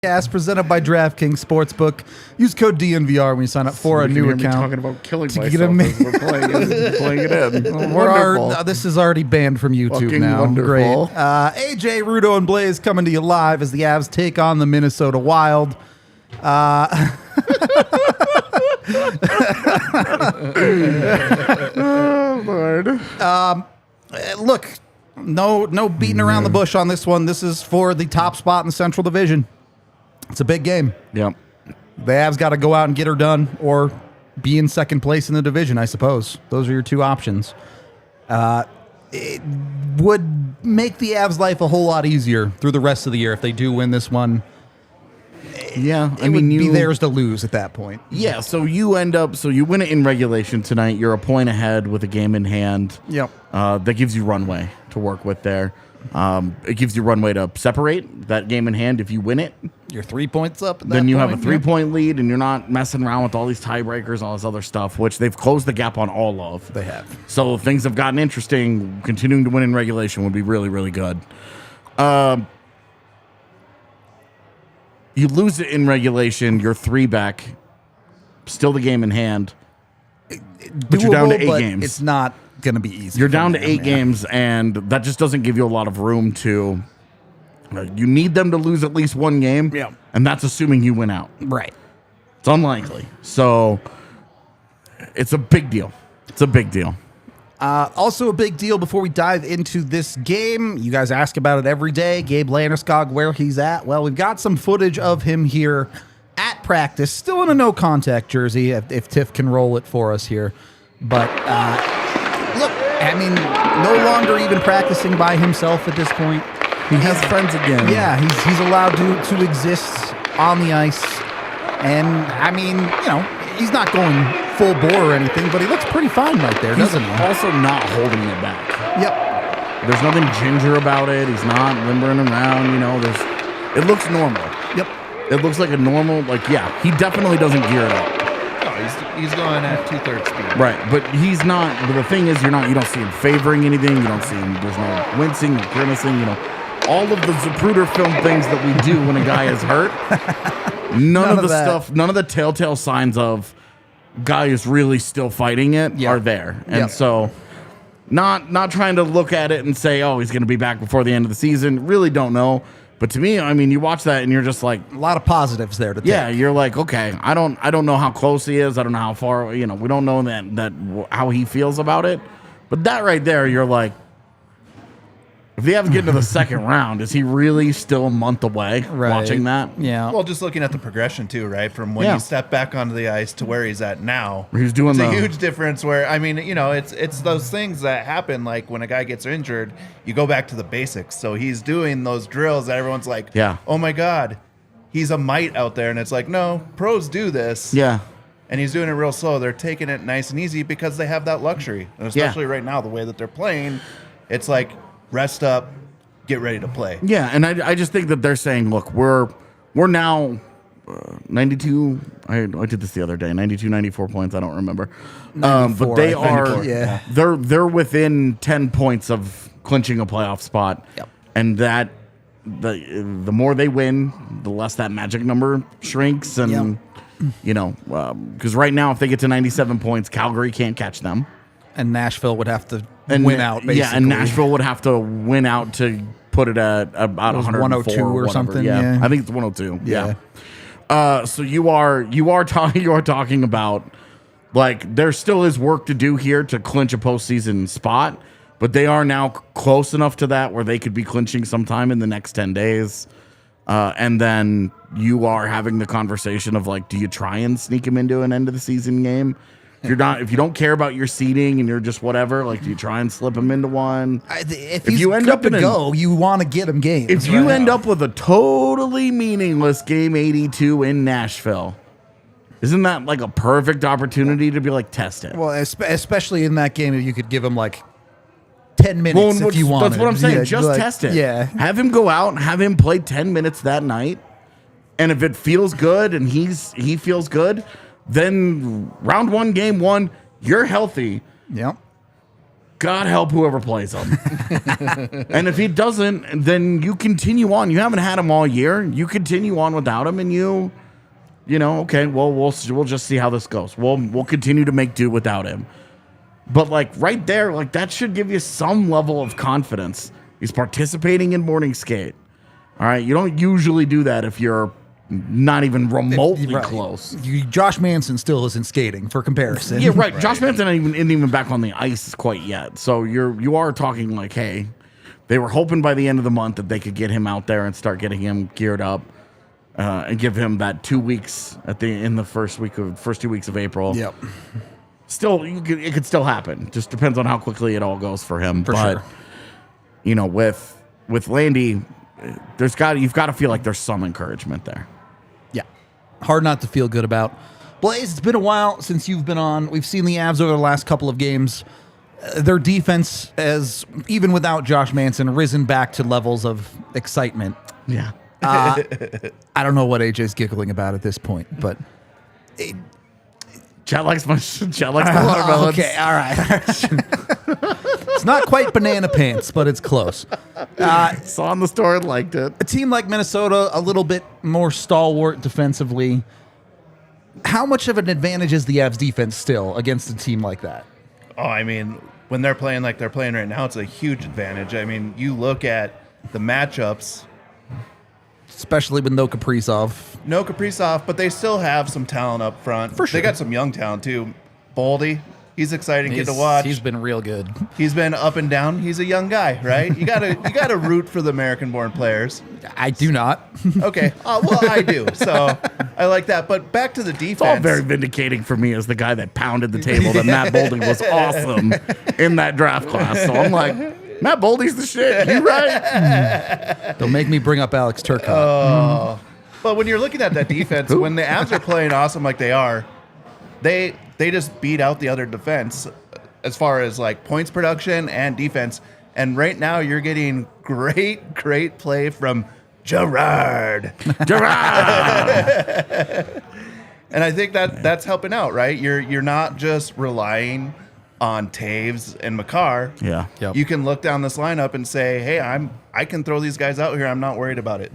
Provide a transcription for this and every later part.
Podcast presented by DraftKings Sportsbook. Use code DNVR when you sign up for a new account. Talking about killing myself as we're playing it in. This is already banned from YouTube Fucking now. wonderful. Great. AJ, Rudo, and Blaze coming to you live as the Avs take on the Minnesota Wild. Oh, Lord. Look, no beating around the bush on this one. This is for the top spot in the Central Division. It's a big game. Yep. The Avs got to go out and get her done or be in second place in the division, I suppose. Those are your two options. It would make the Avs' life a whole lot easier through the rest of the year if they do win this one. Yeah, It would be theirs to lose at that point. Yeah, so you win it in regulation tonight. You're a point ahead with a game in hand. Yep. That gives you runway to work with there. It gives you runway to separate that game in hand. If you win it, You're 3 points up. At then you have a point. 3-point lead, and you're not messing around with all these tiebreakers, all this other stuff, which they've closed the gap on all of. They have. So if things have gotten interesting, continuing to win in regulation would be really, really good. You lose it in regulation, you're 3 back, still the game in hand, but you're down to 8 games. It's not going to be easy. You're down to 8 games, and that just doesn't give you a lot of room to. You need them to lose at least 1 game, Yeah. and that's assuming you win out. Right. It's unlikely. So it's a big deal. It's a big deal. Also a big deal before we dive into this game. You guys ask about it every day. Gabe Landeskog, where he's at. Well, we've got some footage of him here at practice, still in a no-contact jersey, if Tiff can roll it for us here. But, look, I mean, no longer even practicing by himself at this point. He has friends again. Yeah, he's allowed to exist on the ice. And, I mean, he's not going full bore or anything, but he looks pretty fine right there, doesn't he? Also not holding it back. Yep. There's nothing ginger about it. He's not limbering around, it looks normal. Yep. It looks like a normal, he definitely doesn't gear it up. No, he's going at 2/3 speed. Right, but he's not, but the thing is, you don't see him favoring anything. You don't see him, there's no wincing, no grimacing, all of the Zapruder film things that we do when a guy is hurt. None of the stuff, none of the telltale signs of guy is really still fighting it are there. And so not trying to look at it and say, oh, he's going to be back before the end of the season. Really don't know. But to me, I mean, you watch that and you're just like, A lot of positives there to take. yeah, you're like, okay, I don't know how close he is. I don't know how far, we don't know that how he feels about it. But that right there, you're like, if they have to get into the second round, is he really still a month away watching that? Yeah. Well, just looking at the progression too, right? From when you step back onto the ice to where he's at now. He's doing it's a huge difference where, I mean, it's those things that happen, like when a guy gets injured, you go back to the basics. So he's doing those drills that everyone's like, oh my God, he's a mite out there. And it's like, no, pros do this. Yeah. And he's doing it real slow. They're taking it nice and easy because they have that luxury. And especially right now, the way that they're playing, it's like, rest up, get ready to play. Yeah, and I just think that they're saying, look, we're now 92. I did this the other day. 92, 94 points. I don't remember. But they are. Yeah. They're within 10 points of clinching a playoff spot. Yep. And that the more they win, the less that magic number shrinks. And because right now, if they get to 97 points, Calgary can't catch them. And Nashville would have to win out, basically. Yeah, and Nashville would have to win out to put it at about 102 or something. Yeah. I think it's 102. Yeah. So you are talking about, like, there still is work to do here to clinch a postseason spot, but they are now close enough to that where they could be clinching sometime in the next 10 days. And then you are having the conversation of, like, do you try and sneak him into an end of the season game? If you don't care about your seeding and you're just whatever, like, do you try and slip him into one? If you end up to go, you want to get him games. If you end up with a totally meaningless game 82 in Nashville, isn't that like a perfect opportunity to be like, test it? Well, especially in that game, if you could give him like 10 minutes if you want. That's what I'm saying. Just test it. Yeah. Have him go out and have him play 10 minutes that night. And if it feels good and he feels good, then round 1, game 1, you're healthy. Yep. God help whoever plays him. And if he doesn't, then you continue on. You haven't had him all year. You continue on without him, and you know, okay, well, we'll just see how this goes. We'll continue to make do without him. But like right there, like that should give you some level of confidence. He's participating in morning skate. All right, you don't usually do that if you're not even remotely close. Josh Manson still isn't skating for comparison. Yeah, right. Josh Manson isn't even back on the ice quite yet. So you are talking like, hey, they were hoping by the end of the month that they could get him out there and start getting him geared up and give him that 2 weeks in the first 2 weeks of April. Yep. Still, it could still happen. Just depends on how quickly it all goes for him. For sure. You know, with Landy, you've got to feel like there's some encouragement there. Yeah. Hard not to feel good about. Blaze, it's been a while since you've been on. We've seen the Avs over the last couple of games. Their defense has, even without Josh Manson, risen back to levels of excitement. Yeah. I don't know what AJ's giggling about at this point, but... Chad likes the watermelons. Okay, all right. It's not quite banana pants, but it's close. Saw in the store and liked it. A team like Minnesota, a little bit more stalwart defensively. How much of an advantage is the Avs defense still against a team like that? Oh, I mean, when they're playing like they're playing right now, it's a huge advantage. I mean, you look at the matchups. Especially with no Kaprizov. No Kaprizov, but they still have some talent up front. For sure. They got some young talent, too. Boldy, he's exciting kid to watch. He's been real good. He's been up and down. He's a young guy, right? You gotta root for the American-born players. I do not. Okay. Well, I do. So I like that. But back to the defense. It's all very vindicating for me as the guy that pounded the table that Matt Boldy was awesome in that draft class. So I'm like, Matt Boldy's the shit. You right? Don't make me bring up Alex Turcotte. Oh. But when you're looking at that defense, when the Avs are playing awesome like they are, they just beat out the other defense as far as like points production and defense. And right now you're getting great play from Gerard. And I think that's helping out, right? You're not just relying on Taves and Makar. Yeah. Yep. You can look down this lineup and say, hey, I can throw these guys out here. I'm not worried about it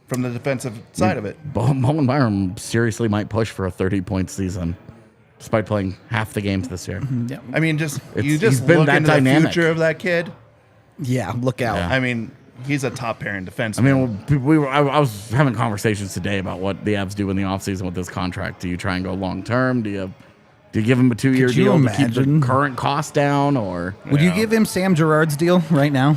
from the defensive side of it. Bowen Byram seriously might push for a 30-point season despite playing half the games this year. Yeah. I mean, he's been look that into dynamic. the future of that kid. Yeah, look out. Yeah. I mean, he's a top pairing defenseman. I mean, I was having conversations today about what the Avs do in the offseason with this contract. Do you try and go long term? Do you give him a 2-year deal to keep the current cost down, or would you give him Sam Girard's deal right now?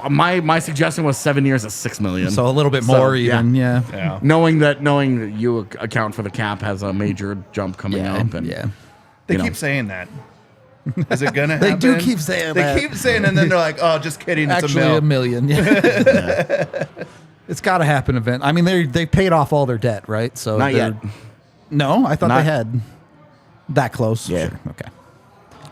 My suggestion was 7 years at $6 million. So a little bit more even, yeah. Knowing that you account for the cap has a major jump coming up, and they keep saying that. Is it gonna happen? They do keep saying that. They keep saying, and then they're like, "Oh, just kidding. It's actually a $1 million." Yeah. It's got to happen. Event. I mean, they paid off all their debt, right? So not yet. No, I thought they had that close. Yeah. Sure. Okay.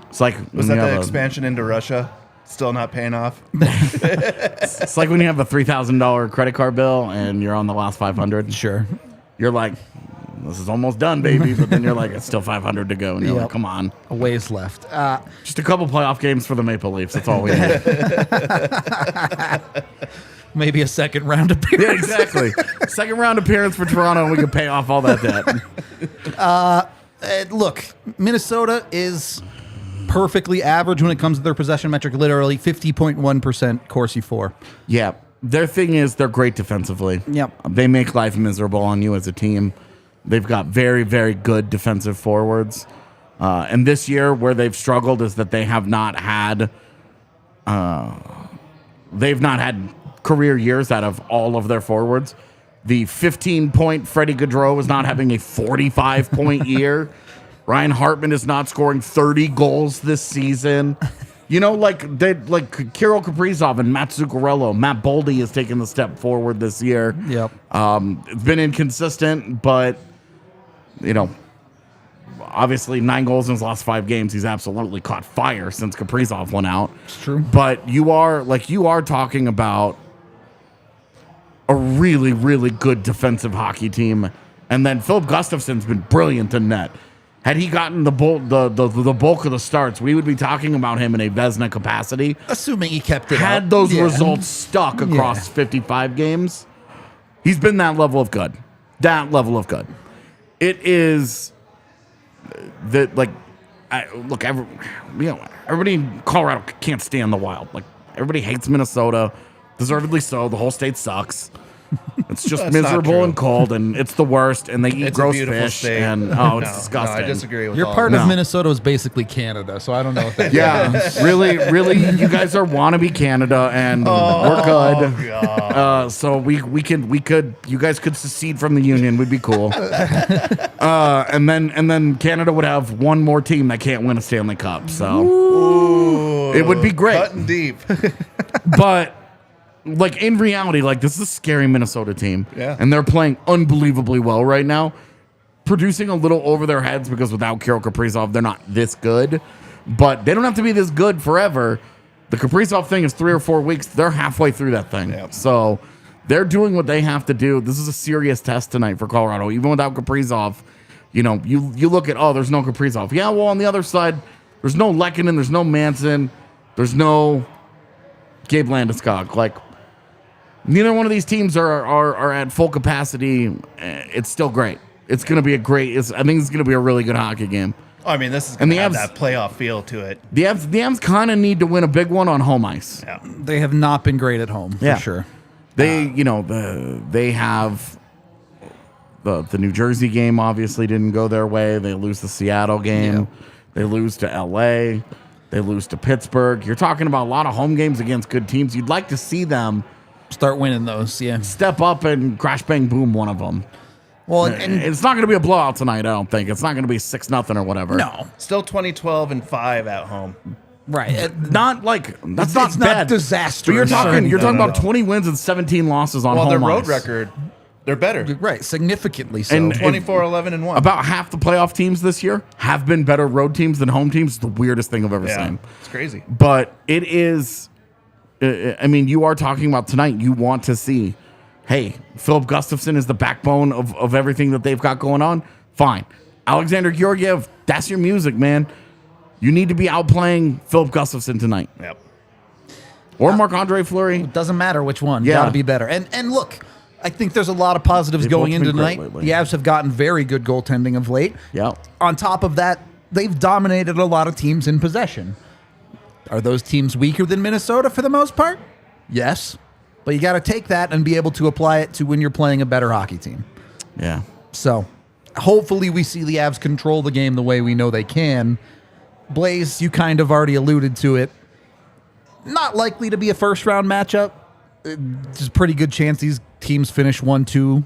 It's like Was that the expansion into Russia? Still not paying off. It's like when you have a $3,000 credit card bill and you're on the last 500. Sure. You're like, this is almost done, baby. But then you're like, it's still 500 to go. And you're like, come on. A ways left. Just a couple playoff games for the Maple Leafs. That's all we need. Maybe a second round appearance. Yeah, exactly. Second round appearance for Toronto, and we can pay off all that debt. Look, Minnesota is perfectly average when it comes to their possession metric, literally 50.1% Corsi for. Yeah. Their thing is they're great defensively. Yep. They make life miserable on you as a team. They've got very, very good defensive forwards. And this year, where they've struggled is that they have not had career years out of all of their forwards. The 15-point Freddie Gaudreau is not having a 45-point year. Ryan Hartman is not scoring 30 goals this season. You know, Kirill Kaprizov and Matt Zuccarello, Matt Boldy has taken the step forward this year. Yep. It's been inconsistent, but, obviously 9 goals in his last 5 games. He's absolutely caught fire since Kaprizov went out. It's true. But you are talking about a really, really good defensive hockey team. And then Philip Gustafson's been brilliant in net. Had he gotten the bulk of the starts, we would be talking about him in a Vezina capacity. Assuming he kept it Had up. those results stuck across 55 games, he's been that level of good. That level of good. It is that, like, everybody in Colorado can't stand the Wild. Like, everybody hates Minnesota. Deservedly so. The whole state sucks. It's just miserable and cold, and it's the worst, and they eat gross fish, state. and it's disgusting. No, I disagree with Your all part that. of Minnesota is basically Canada, so I don't know if that. Yeah, really, you guys are wannabe Canada, and we're good. God. So we could, you guys could secede from the union. Would be cool. And then Canada would have one more team that can't win a Stanley Cup. So Ooh, it would be great. Cutting deep. But like in reality, like this is a scary Minnesota team. Yeah. And they're playing unbelievably well right now. Producing a little over their heads because without Kirill Kaprizov, they're not this good. But they don't have to be this good forever. The Kaprizov thing is 3 or 4 weeks. They're halfway through that thing. Yep. So they're doing what they have to do. This is a serious test tonight for Colorado. Even without Kaprizov, you look at, there's no Kaprizov. Yeah, well, on the other side, there's no MacKinnon, there's no Manson, there's no Gabe Landeskog. Like, neither one of these teams are at full capacity. It's still great. It's going to be I think it's going to be a really good hockey game. I mean, this is going to have that playoff feel to it. The Avs kind of need to win a big one on home ice. Yeah. They have not been great at home, for sure. They, they have the New Jersey game obviously didn't go their way. They lose the Seattle game. Yeah. They lose to LA. They lose to Pittsburgh. You're talking about a lot of home games against good teams. You'd like to see them Start winning those, step up and crash, bang, boom one of them. Well, and It's not going to be a blowout tonight, I don't think. It's not going to be 6-0 or whatever. no, Still 20-12-5 at home. right. Not like that's not It's bad. not disastrous. But you're talking No. about 20 wins and 17 losses on Well, home their road ice. record, they're better. Right, significantly so. And 24-11-1. About half the playoff teams this year have been better road teams than home teams. It's the weirdest thing I've ever seen. It's crazy. But it is, I mean, you are talking about tonight. You want to see, hey, Philip Gustafsson is the backbone of everything that they've got going on. Fine. Alexander Georgiev, that's your music, man. You need to be outplaying Philip Gustafsson tonight. Yep. Or Marc-Andre Fleury. Doesn't matter which one. Yeah. Got to be better. And look, I think there's a lot of positives They've going both into been great tonight. lately. The Avs have gotten very good goaltending of late. Yeah. On top of that, they've dominated a lot of teams in possession. Are those teams weaker than Minnesota for the most part? Yes. But you got to take that and be able to apply it to when you're playing a better hockey team. Yeah. So hopefully we see the Avs control the game the way we know they can. Blaze, you kind of already alluded to it. Not likely to be a first round matchup. There's a pretty good chance these teams finish 1-2.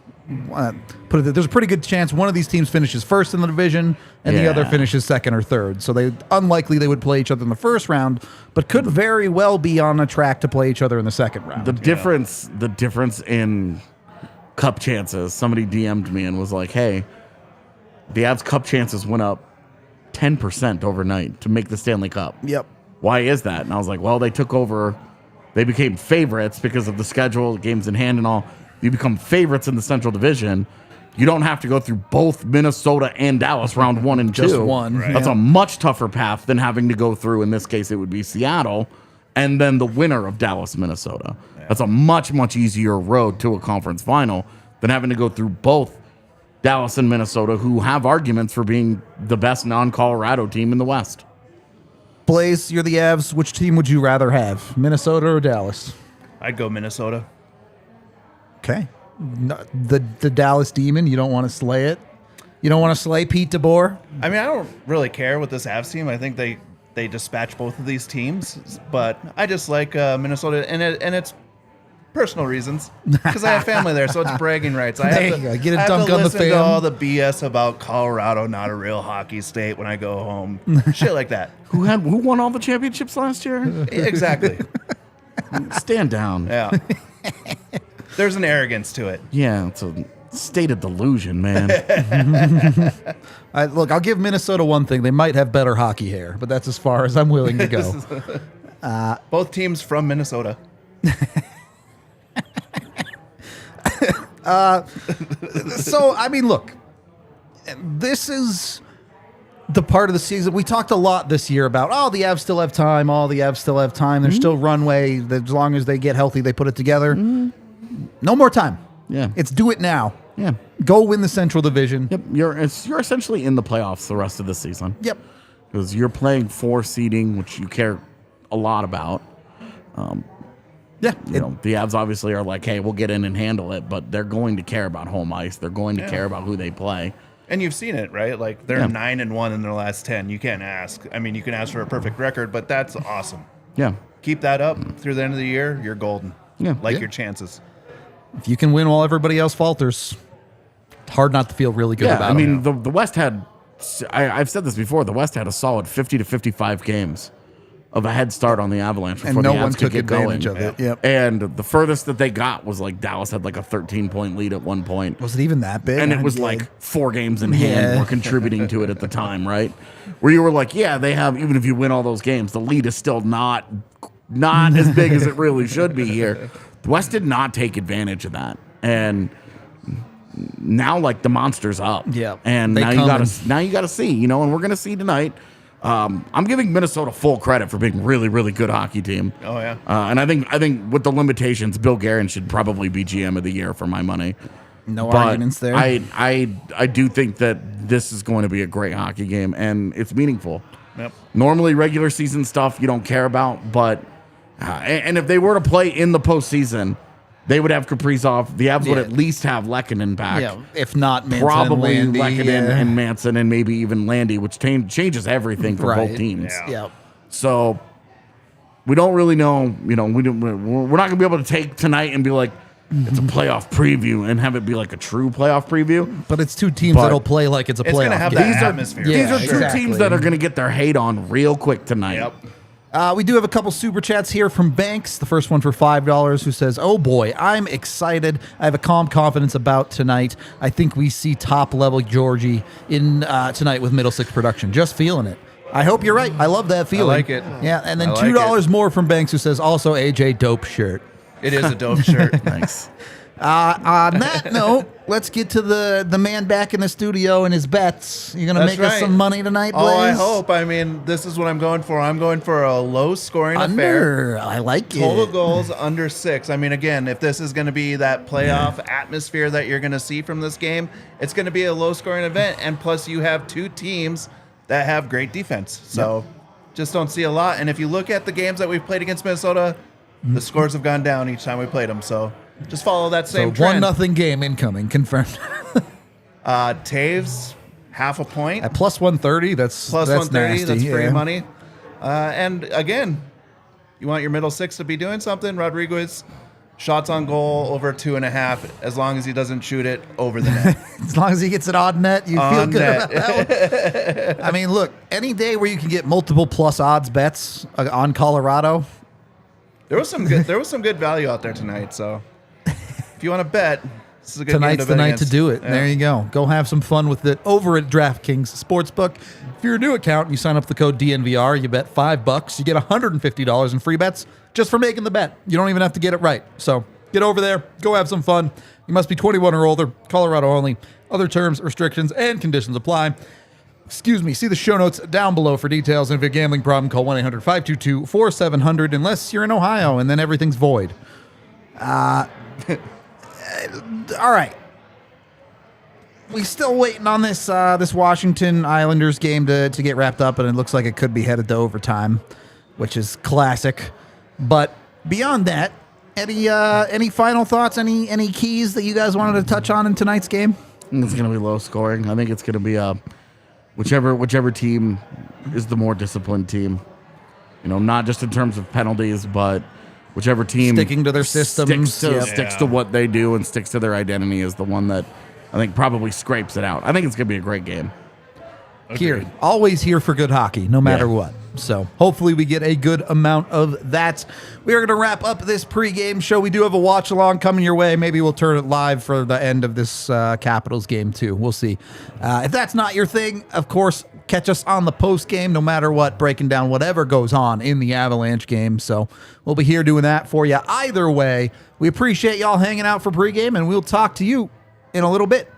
There's a pretty good chance one of these teams finishes first in the division and the other finishes second or third. So unlikely they would play each other in the first round, but could very well be on a track to play each other in the second round. The difference in cup chances, somebody DM'd me and was like, hey, the Avs cup chances went up 10% overnight to make the Stanley Cup. Yep. Why is that? And I was like, well, they took over. They became favorites because of the schedule, games in hand and all. You become favorites in the Central Division. You don't have to go through both Minnesota and Dallas round 1 and 2. Just one. Right. That's a much tougher path than having to go through, in this case, it would be Seattle, and then the winner of Dallas, Minnesota. Yeah. That's a much, much easier road to a conference final than having to go through both Dallas and Minnesota, who have arguments for being the best non-Colorado team in the West. Blaze, you're the Avs. Which team would you rather have, Minnesota or Dallas? I'd go Minnesota. Okay. No, the Dallas Demon, you don't want to slay it? You don't want to slay Pete DeBoer? I mean, I don't really care with this Avs team. I think they dispatch both of these teams, but I just like Minnesota, and it's personal reasons because I have family there, so it's bragging rights. I There have you to, go. Get a I have dunk to on the listen fam. to all the BS about Colorado not a real hockey state when I go home. Shit like that. Who won all the championships last year? Exactly. Stand down. Yeah. There's an arrogance to it. Yeah, it's a state of delusion, man. Look, I'll give Minnesota one thing. They might have better hockey hair, but that's as far as I'm willing to go. Both teams from Minnesota. So, I mean, look, this is the part of the season. We talked a lot this year about, the Avs still have time. The Avs still have time. There's still runway. As long as they get healthy, they put it together. No more time. Yeah. It's do it now. Yeah. Go win the Central Division. Yep. You're essentially in the playoffs the rest of the season. Yep. Because you're playing for seeding, which you care a lot about. Yeah. The Avs obviously are like, hey, we'll get in and handle it, but they're going to care about home ice. They're going to care about who they play. And you've seen it, right? Like they're 9-1 in their last 10. You can't ask. I mean, you can ask for a perfect record, but that's awesome. Yeah. Keep that up through the end of the year. You're golden. Yeah. Your chances. If you can win while everybody else falters, it's hard not to feel really good about it. I mean, the West had, I've said this before, the West had a solid 50 to 55 games of a head start on the Avalanche before and no the Avs one could took get advantage going. of it. Yep. And the furthest that they got was like Dallas had like a 13-point lead at one point. Was it even that big? And it was like 4 games in hand were contributing to it at the time, right? Where you were like, yeah, they have, even if you win all those games, the lead is still not as big as it really should be here. The West did not take advantage of that. And now like the monster's up. Yeah. And now you gotta see, and we're gonna see tonight. I'm giving Minnesota full credit for being a really, really good hockey team. Oh yeah. And I think with the limitations, Bill Guerin should probably be GM of the year for my money. No arguments there. I do think that this is going to be a great hockey game, and it's meaningful. Yep. Normally, regular season stuff you don't care about, but and if they were to play in the postseason, they would have Kaprizov. The Avs would at least have MacKinnon back. Yeah, if not Manson probably and Landy, MacKinnon and Manson, and maybe even Landy, which changes everything for both teams. Yeah. So we don't really know. We're not going to be able to take tonight and be like, it's a playoff preview and have it be like a true playoff preview. But it's two teams that'll play like it's a playoff It's going to have game. that atmosphere. These are two teams that are going to get their hate on real quick tonight. Yep. We do have a couple super chats here from Banks. The first one for $5, who says, "Oh boy, I'm excited. I have a calm confidence about tonight. I think we see top level Georgie in tonight with Middlesex production. Just feeling it. I hope you're right. I love that feeling. I like it. Yeah, and then I like $2 more from Banks, who says, also AJ dope shirt. It is a dope shirt. Nice. On that note, let's get to the man back in the studio and his bets. You gonna make us some money tonight, Blaze? Oh, I hope. I mean, this is what I'm going for. I'm going for a low scoring affair. I like it. Total goals under 6. I mean, again, if this is going to be that playoff atmosphere that you're going to see from this game, it's going to be a low scoring event. And plus, you have two teams that have great defense. So just don't see a lot. And if you look at the games that we've played against Minnesota, the scores have gone down each time we played them. So just follow that same trend. 1-0 game incoming, confirmed. Taves, half a point. At plus 130, that's Plus that's 130, nasty. that's free money. And again, you want your middle six to be doing something. Rodriguez, shots on goal over 2.5, as long as he doesn't shoot it over the net. As long as he gets an odd net, you feel On good net. about that one. I mean, look, any day where you can get multiple plus odds bets on Colorado. There was some good value out there tonight. So if you want to bet, this is a good Tonight's game to the bet night against. to do it. Yeah. There you go. Go have some fun with it over at DraftKings Sportsbook. If you're a new account and you sign up with the code DNVR, you bet $5, you get $150 in free bets just for making the bet. You don't even have to get it right. So get over there. Go have some fun. You must be 21 or older. Colorado only. Other terms, restrictions, and conditions apply. Excuse me. See the show notes down below for details. And if you have a gambling problem, call 1-800-522-4700 unless you're in Ohio, and then everything's void. All right. We still waiting on this this Washington Islanders game to get wrapped up, and it looks like it could be headed to overtime, which is classic. But beyond that, any final thoughts? Any keys that you guys wanted to touch on in tonight's game? It's going to be low scoring. I think it's going to be whichever team is the more disciplined team. Not just in terms of penalties, but whichever team sticking to their systems, sticks to what they do and sticks to their identity is the one that I think probably scrapes it out. I think it's going to be a great game. Here, always here for good hockey, no matter what. So hopefully we get a good amount of that. We are going to wrap up this pregame show. We do have a watch along coming your way. Maybe we'll turn it live for the end of this Capitals game too. We'll see. If that's not your thing, of course, catch us on the post game, no matter what, breaking down whatever goes on in the Avalanche game. So we'll be here doing that for you. Either way, we appreciate y'all hanging out for pregame, and we'll talk to you in a little bit.